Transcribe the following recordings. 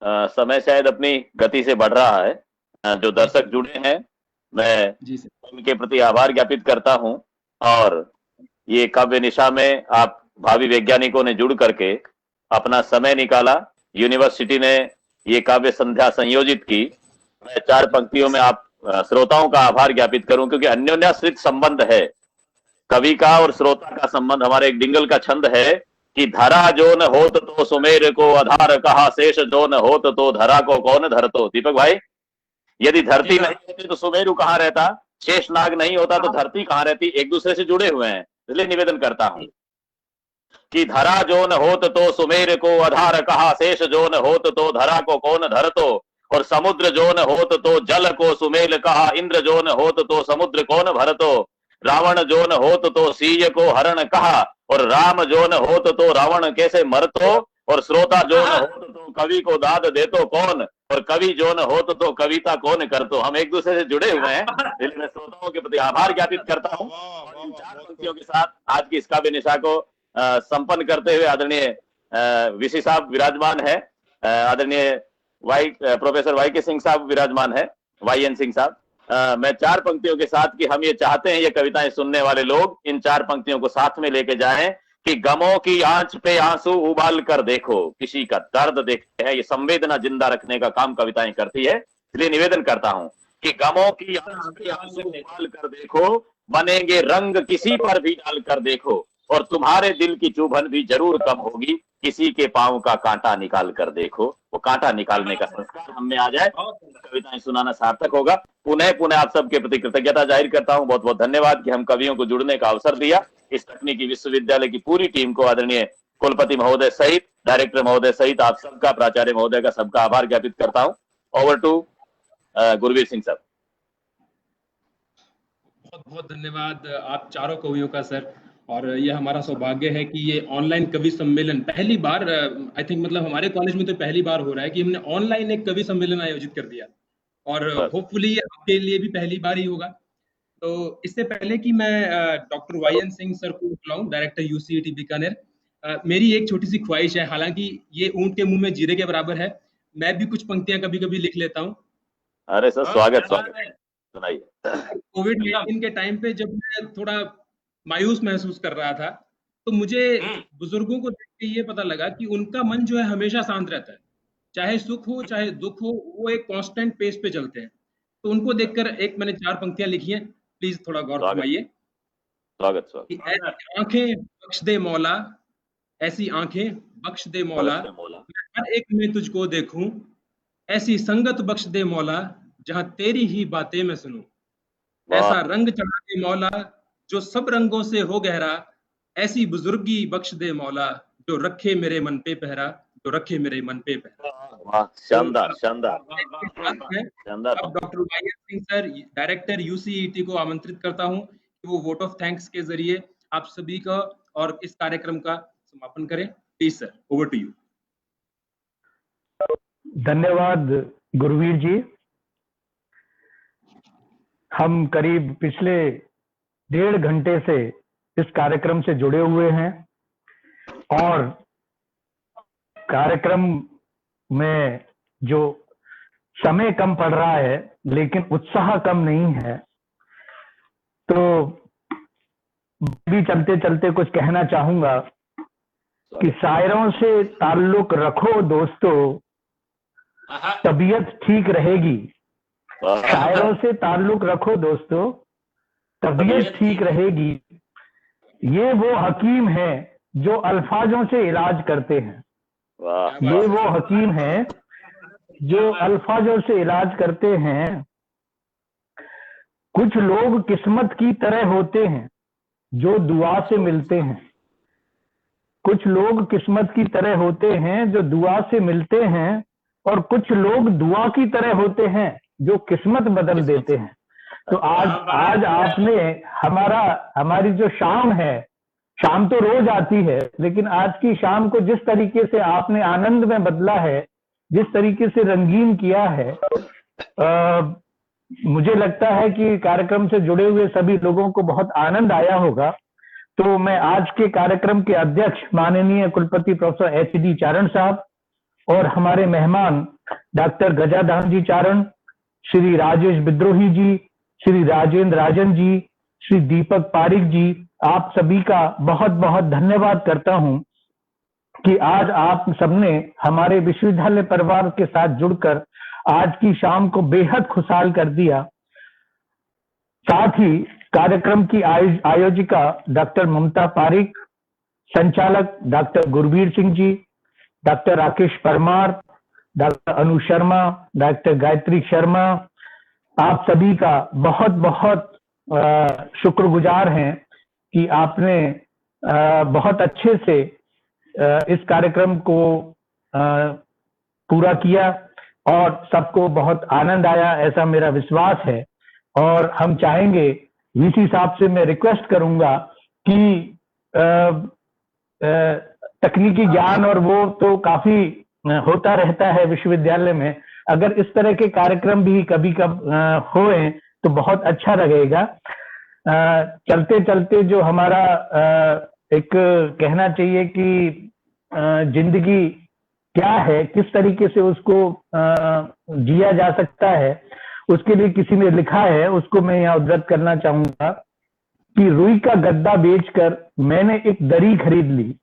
समय शायद अपनी गति से बढ़ रहा है। जो जी दर्शक सर। जुड़े हैं, मैं जी सर। उनके प्रति आभार ज्ञापित करता हूं। और ये काव्य निशा में आप भावी वैज्ञानिकों ने जुड़ करके अपना समय निकाला, यूनिवर्सिटी ने ये काव्य संध्या संयोजित की। मैं चार जी पंक्तियों में आप श्रोताओं का आभार ज्ञापित करूं, क्योंकि अन्योन्याश्रित संबंध है कवि का और श्रोता का संबंध। हमारे एक डिंगल का छंद है कि धरा जो न होत तो सुमेर को आधार कहा, शेष जो न होत तो धरा को कौन धरतो। दीपक भाई, यदि जी धरती सर। नहीं होती तो सुमेरु कहाँ रहता, शेष नाग नहीं होता तो धरती कहाँ रहती। एक दूसरे से जुड़े हुए हैं, इसलिए निवेदन करता हूं कि धरा जो न होत तो सुमेर को आधार कहा, शेष जो न होत तो धरा को कौन धरतो। और समुद्र जो न होत तो जल को सुमेल कहा, इंद्र जो न होत तो समुद्र कौन भरतो। रावण जो न होत तो सीय को हरण कहा, और राम जो न होत तो रावण कैसे मरतो। और श्रोता जो न होत तो कवि को दाद देतो कौन, और कवि जो न होत तो कविता कौन करतो। हम एक दूसरे से जुड़े हुए हैं, इसलिए मैं श्रोताओं के प्रति आभार ज्ञापित करता हूं। और इन चार पंक्तियों के साथ आज की इस काव्य निशा को संपन्न करते हुए आदरणीय वीसी साहब विराजमान है, आदरणीय प्रोफेसर वाई के सिंह साहब विराजमान है, वाई एन सिंह साहब। मैं चार पंक्तियों के साथ कि हम ये चाहते हैं, ये कविताएं सुनने वाले लोग इन चार पंक्तियों को साथ में लेके जाएं कि गमों की आंच पे आंसू उबाल कर देखो, किसी का दर्द देखते हैं। ये संवेदना जिंदा रखने का काम कविताएं करती है, इसलिए निवेदन करता हूं कि गमों की आंच पे आंसू उबाल कर देखो, बनेंगे रंग किसी पर भी डाल कर देखो, और तुम्हारे दिल की चुभन भी जरूर कम होगी, किसी के पांव का कांटा निकाल कर देखो। वो कांटा निकालने का संस्कार हम में आ जाए, कविताएं सुनाना सार्थक होगा। पुनः पुनः आप सबके प्रति कृतज्ञता जाहिर करता हूं। बहुत बहुत धन्यवाद कि हम कवियों को जुड़ने का अवसर दिया। इस तकनीकी विश्वविद्यालय की पूरी टीम को, आदरणीय कुलपति महोदय सहित, डायरेक्टर महोदय सहित आप सबका, प्राचार्य महोदय का, सबका आभार ज्ञापित करता हूं। ओवर टू गुरवीर सिंह साहब। बहुत बहुत धन्यवाद आप चारों कवियों का सर। और यह हमारा सौभाग्य है कि ये ऑनलाइन कवि सम्मेलन पहली बार, आई थिंक मतलब हमारे कॉलेज में तो पहली बार हो रहा है कि हमने ऑनलाइन एक कवि सम्मेलन आयोजित कर दिया। और होपफुली ये आपके लिए भी पहली बार ही होगा। तो इससे पहले कि मैं doctor Y N Singh sir को बुलाऊं, डायरेक्टर यूसीईटी बीकानेर, मेरी एक छोटी सी ख्वाहिश है, हालांकि ये ऊंट के मुंह में जीरे के बराबर है, मैं भी कुछ पंक्तियां कभी कभी लिख लेता हूँ। अरे सर, स्वागत स्वागत, सुनाइए। कोविड-19 के टाइम पे जब मैं थोड़ा मायूस महसूस कर रहा था, तो मुझे बुजुर्गों को देख के ये पता लगा कि उनका मन जो है हमेशा शांत रहता है। चाहे सुख हो, चाहे दुख हो, वो एक कांस्टेंट पेस पे चलते हैं। तो उनको देखकर एक मैंने 4 पंक्तियाँ लिखी हैं, प्लीज़ थोड़ा गौर स्वागत फरमाइए। स्वागत स्वागत। कि ऐसी आँखें बख्श दे मौला, ऐसी आँखें बख्श दे मौला, भगत मौला। मैं हर एक में तुझको देखूँ, ऐसी संगत बख्श दे मौला, जहाँ तेरी ही बातें मैं सुनूँ। ऐसा रंग चढ़ा दे मौला, जो सब रंगों से हो गहरा, ऐसी बुजुर्गी बख्श दे मौला, जो रखे मेरे मन पे पहरा, जो रखे मेरे मन पे पहरा। वाह, तो शानदार शानदार शानदार। अब doctor Y S Singh sir, director UCET को आमंत्रित करता हूं कि वो वोट ऑफ थैंक्स के जरिए आप सभी का और इस कार्यक्रम का समापन करें। Please sir, over to you. धन्यवाद गुरवीर जी। हम करीब पिछले 1.5 घंटे से इस कार्यक्रम से जुड़े हुए हैं और कार्यक्रम में जो समय कम पड़ रहा है लेकिन उत्साह कम नहीं है, तो भी चलते चलते कुछ कहना चाहूंगा कि शायरों से ताल्लुक रखो दोस्तों, तबीयत ठीक रहेगी। शायरों से ताल्लुक रखो दोस्तों, तबीयत ठीक रहेगी। ये वो हकीम है जो अल्फाजों से इलाज करते हैं। ये वो हकीम है जो अल्फाजों से इलाज करते हैं। कुछ लोग किस्मत की तरह होते हैं जो दुआ से मिलते हैं। कुछ लोग किस्मत की तरह होते हैं जो दुआ से मिलते हैं, और कुछ लोग दुआ की तरह होते हैं जो किस्मत बदल देते हैं। तो आज आपने हमारी जो शाम है, शाम तो रोज आती है, लेकिन आज की शाम को जिस तरीके से आपने आनंद में बदला है, जिस तरीके से रंगीन किया है, मुझे लगता है कि कार्यक्रम से जुड़े हुए सभी लोगों को बहुत आनंद आया होगा। तो मैं आज के कार्यक्रम के अध्यक्ष माननीय कुलपति प्रोफेसर एच डी चारण साहब और हमारे मेहमान डॉक्टर गजाधाम जी चारण, श्री राजेश बिद्रोही जी, श्री राजेंद्र राजन जी, श्री दीपक पारिक जी, आप सभी का बहुत बहुत धन्यवाद करता हूं कि आज आप सबने हमारे विश्वविद्यालय परिवार के साथ जुड़कर आज की शाम को बेहद खुशहाल कर दिया। साथ ही कार्यक्रम की आयोजिका डॉक्टर ममता पारिक, संचालक doctor Gurbir Singh ji, doctor Rakesh Parmar, doctor अनु शर्मा, डॉक्टर गायत्री शर्मा, आप सभी का बहुत बहुत शुक्रगुजार हैं कि आपने बहुत अच्छे से इस कार्यक्रम को पूरा किया और सबको बहुत आनंद आया, ऐसा मेरा विश्वास है। और हम चाहेंगे, वीसी साहब से मैं रिक्वेस्ट करूंगा कि तकनीकी ज्ञान और वो तो काफी होता रहता है विश्वविद्यालय में, अगर इस तरह के कार्यक्रम भी कभी होए तो बहुत अच्छा लगेगा। चलते चलते जो हमारा एक कहना चाहिए कि जिंदगी क्या है, किस तरीके से उसको जिया जा सकता है, उसके लिए किसी ने लिखा है, उसको मैं यहाँ उद्धृत करना चाहूंगा कि रुई का गद्दा बेचकर मैंने एक दरी खरीद ली।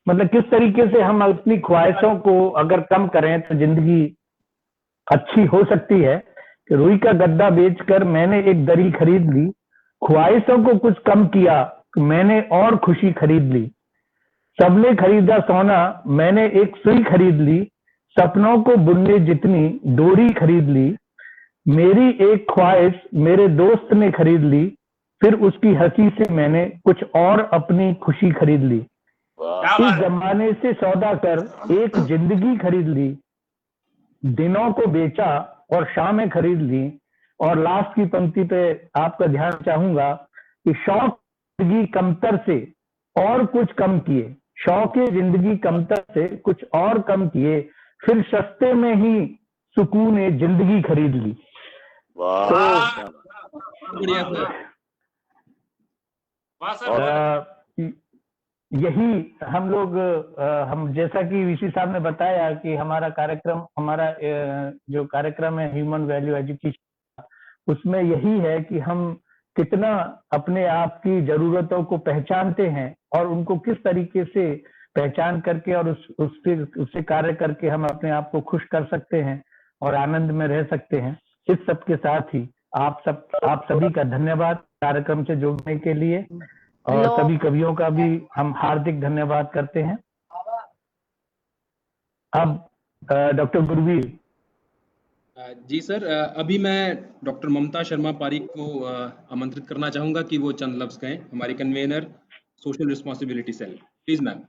मतलब किस तरीके से हम अपनी ख्वाहिशों को अगर कम करें तो जिंदगी अच्छी हो सकती है। कि रुई का गद्दा बेचकर मैंने एक दरी खरीद ली, ख्वाहिशों को कुछ कम किया, मैंने और खुशी खरीद ली। सबने खरीदा सोना, मैंने एक सुई खरीद ली, सपनों को बुनने जितनी डोरी खरीद ली। मेरी एक ख्वाहिश मेरे दोस्त ने खरीद ली, फिर उसकी हंसी से मैंने कुछ और अपनी खुशी खरीद ली। इस जमाने से सौदा कर एक जिंदगी खरीद ली, दिनों को बेचा और शामें खरीद ली। और लास्ट की पंक्ति पे आपका ध्यान चाहूंगा कि शौक जिंदगी कमतर से और कुछ कम किए, शौक जिंदगी कमतर से कुछ और कम किए, फिर सस्ते में ही सुकून जिंदगी खरीद ली। यही हम लोग हम जैसा कि वीसी साहब ने बताया कि हमारा कार्यक्रम, हमारा जो कार्यक्रम है ह्यूमन वैल्यू एजुकेशन, उसमें यही है कि हम कितना अपने आप की जरूरतों को पहचानते हैं और उनको किस तरीके से पहचान करके और उससे कार्य करके हम अपने आप को खुश कर सकते हैं और आनंद में रह सकते हैं। इस सब के साथ ही आप सभी का धन्यवाद कार्यक्रम से जुड़ने के लिए, और सभी कवियों का भी हम हार्दिक धन्यवाद करते हैं। अब डॉक्टर गुरवीर जी सर, अभी मैं डॉक्टर ममता शर्मा पारिक को आमंत्रित करना चाहूंगा कि वो चंद लफ्ज कहें, हमारी convener social responsibility cell. Please ma'am.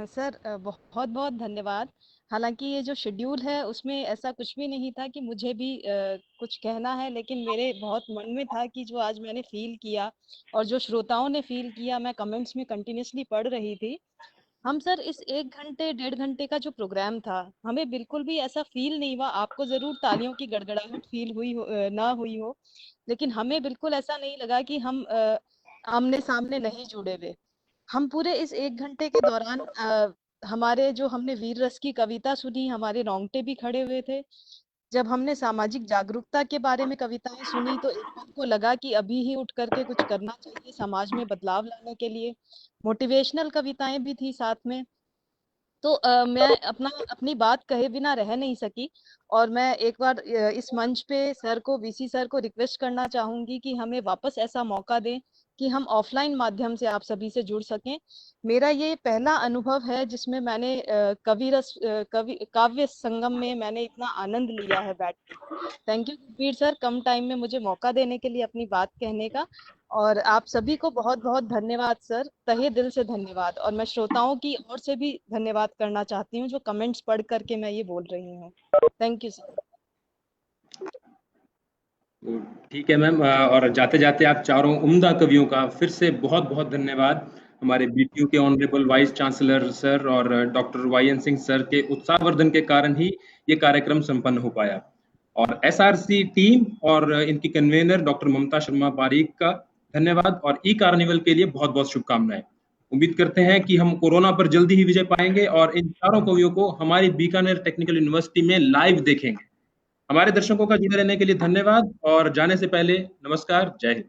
Sir बहुत बहुत धन्यवाद। हालांकि ये जो शेड्यूल है उसमें ऐसा कुछ भी नहीं था कि मुझे भी कुछ कहना है, लेकिन मेरे बहुत मन में था कि जो आज मैंने फील किया और जो श्रोताओं ने फील किया, मैं कमेंट्स में कंटिन्यूसली पढ़ रही थी। हम सर इस 1 घंटे 1.5 घंटे का जो प्रोग्राम था, हमें बिल्कुल भी ऐसा फील नहीं हुआ। आपको जरूर तालियों की गड़गड़ाहट फील हुई हो, ना हुई हो, लेकिन हमें बिल्कुल ऐसा नहीं लगा कि हम आमने सामने नहीं जुड़े हुए। हम पूरे इस 1 घंटे के दौरान हमारे जो हमने वीर रस की कविता सुनी, हमारे रोंगटे भी खड़े हुए थे। जब हमने सामाजिक जागरूकता के बारे में कविताएं सुनी तो एक पल को लगा कि अभी ही उठ करके कुछ करना चाहिए समाज में बदलाव लाने के लिए। मोटिवेशनल कविताएं भी थी साथ में। तो मैं अपनी बात कहे बिना रह नहीं सकी, और मैं एक बार इस मंच पे सर को, वीसी सर को रिक्वेस्ट करना चाहूंगी कि हमें वापस ऐसा मौका दें कि हम ऑफलाइन माध्यम से आप सभी से जुड़ सकें। मेरा ये पहला अनुभव है जिसमें मैंने काव्य संगम में मैंने इतना आनंद लिया है बैठ के। Thank you Gurbir sir, come time में मुझे मौका देने के लिए अपनी बात कहने का। और आप सभी को बहुत बहुत धन्यवाद सर, तहे दिल से धन्यवाद। और मैं श्रोताओं की ओर से भी धन्यवाद करना चाहती हूँ जो कमेंट्स पढ़ करके मैं ये बोल रही हूँ। Thank you sir. ठीक है मैम, और जाते जाते आप चारों उम्दा कवियों का फिर से बहुत बहुत धन्यवाद। हमारे बीटीयू के ऑनरेबल वाइस चांसलर सर और डॉक्टर YN सिंह सर के उत्साहवर्धन के कारण ही ये कार्यक्रम संपन्न हो पाया। और SRC टीम और इनकी कन्वेनर डॉक्टर ममता शर्मा पारिक का धन्यवाद, और ई कार्निवल के लिए बहुत बहुत शुभकामनाएं। उम्मीद करते हैं कि हम कोरोना पर जल्दी ही विजय पाएंगे और इन चारों कवियों को हमारी बीकानेर टेक्निकल यूनिवर्सिटी में लाइव देखेंगे। हमारे दर्शकों का जुड़े रहने के लिए धन्यवाद और जाने से पहले नमस्कार, जय हिंद।